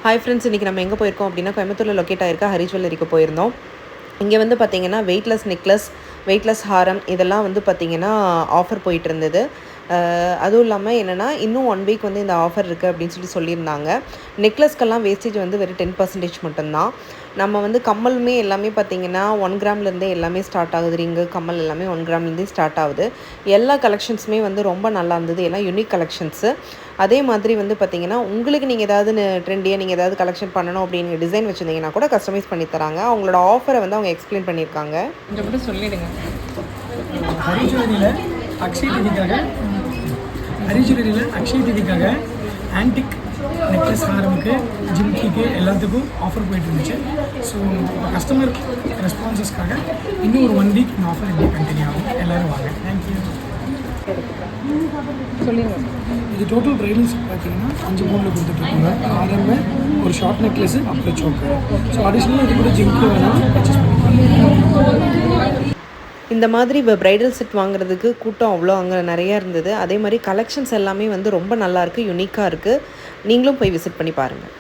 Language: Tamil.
ஹாய் ஃப்ரெண்ட்ஸ், இன்றைக்கி நம்ம எங்கே போயிருக்கோம் அப்படின்னா கோயம்புத்தூரில் லொக்கேட் ஆகிருக்க ஹரி ஜுவல்லரிக்கு போயிருந்தோம். இங்கே வந்து பார்த்திங்கன்னா வெயிட்லெஸ் நெக்லஸ், வெயிட்லெஸ் ஹாரம் இதெல்லாம் வந்து பார்த்திங்கன்னா ஆஃபர் போயிட்டு இருந்தது. அதுவும் இல்லாமல் என்னென்னா இன்னும் 1 வீக் வந்து இந்த ஆஃபர் இருக்குது அப்படின்னு சொல்லியிருந்தாங்க. நெக்லஸ்க்கெல்லாம் வேஸ்டேஜ் வந்து வெறும் 10% மட்டும்தான். நம்ம வந்து கம்மலுமே எல்லாமே பார்த்திங்கன்னா 1 கிராம்லேருந்தே எல்லாமே ஸ்டார்ட் ஆகுது. ரிங்கு கம்மல் எல்லாமே 1 கிராம்லேருந்தே ஸ்டார்ட் ஆகுது. எல்லா கலெக்ஷன்ஸுமே வந்து ரொம்ப நல்லா இருந்தது. எல்லாம் யூனிக் கலெக்ஷன்ஸு. அதே மாதிரி வந்து பார்த்திங்கன்னா உங்களுக்கு நீங்கள் ஏதாவது ட்ரெண்டியாக நீங்கள் ஏதாவது கலெக்ஷன் பண்ணணும் அப்படின்னு டிசைன் வச்சுருந்தீங்கன்னா கூட கஸ்டமைஸ் பண்ணி தராங்க. அவங்களோட ஆஃபரை வந்து அவங்க எக்ஸ்பிளைன் பண்ணியிருக்காங்க. கொஞ்சம் கூட சொல்லிவிடுங்க. ஹரி ஜுவல்லரியில் அக்ஷய தீதிக்காக ஆன்டிக் நெக்லஸ் ஹாரமுக்கு, ஜிம்கிக்கு எல்லாத்துக்கும் ஆஃபர் போயிட்டு இருந்துச்சு. ஸோ கஸ்டமர் ரெஸ்பான்சஸ்க்காக இன்னும் ஒரு 1 வீக் இந்த ஆஃபர் எப்படி கண்டினியூ ஆகும். எல்லோரும் வாங்க. தேங்க்யூ. சொல்லுங்க. இது டோட்டல் ப்ரைடல்ஸ் பார்த்தீங்கன்னா 5 பவுனில் கொடுத்துட்ருக்கோங்க. ஹாரமு, ஒரு ஷார்ட் நெக்லஸு, அப்புறம் சோக்கு. ஸோ அடிஷ்னலாக இது கூட ஜிம்கி வேணாலும் பர்ச்சேஸ் பண்ணிக்கலாம். இந்த மாதிரி ப்ரைடல் செட் வாங்குறதுக்கு கூட்டம் அவ்வளோ அங்கே நிறையா இருந்தது. அதே மாதிரி கலெக்ஷன்ஸ் எல்லாமே வந்து ரொம்ப நல்லாயிருக்கு, யூனிக்காக இருக்குது. நீங்களும் போய் விசிட் பண்ணி பாருங்கள்.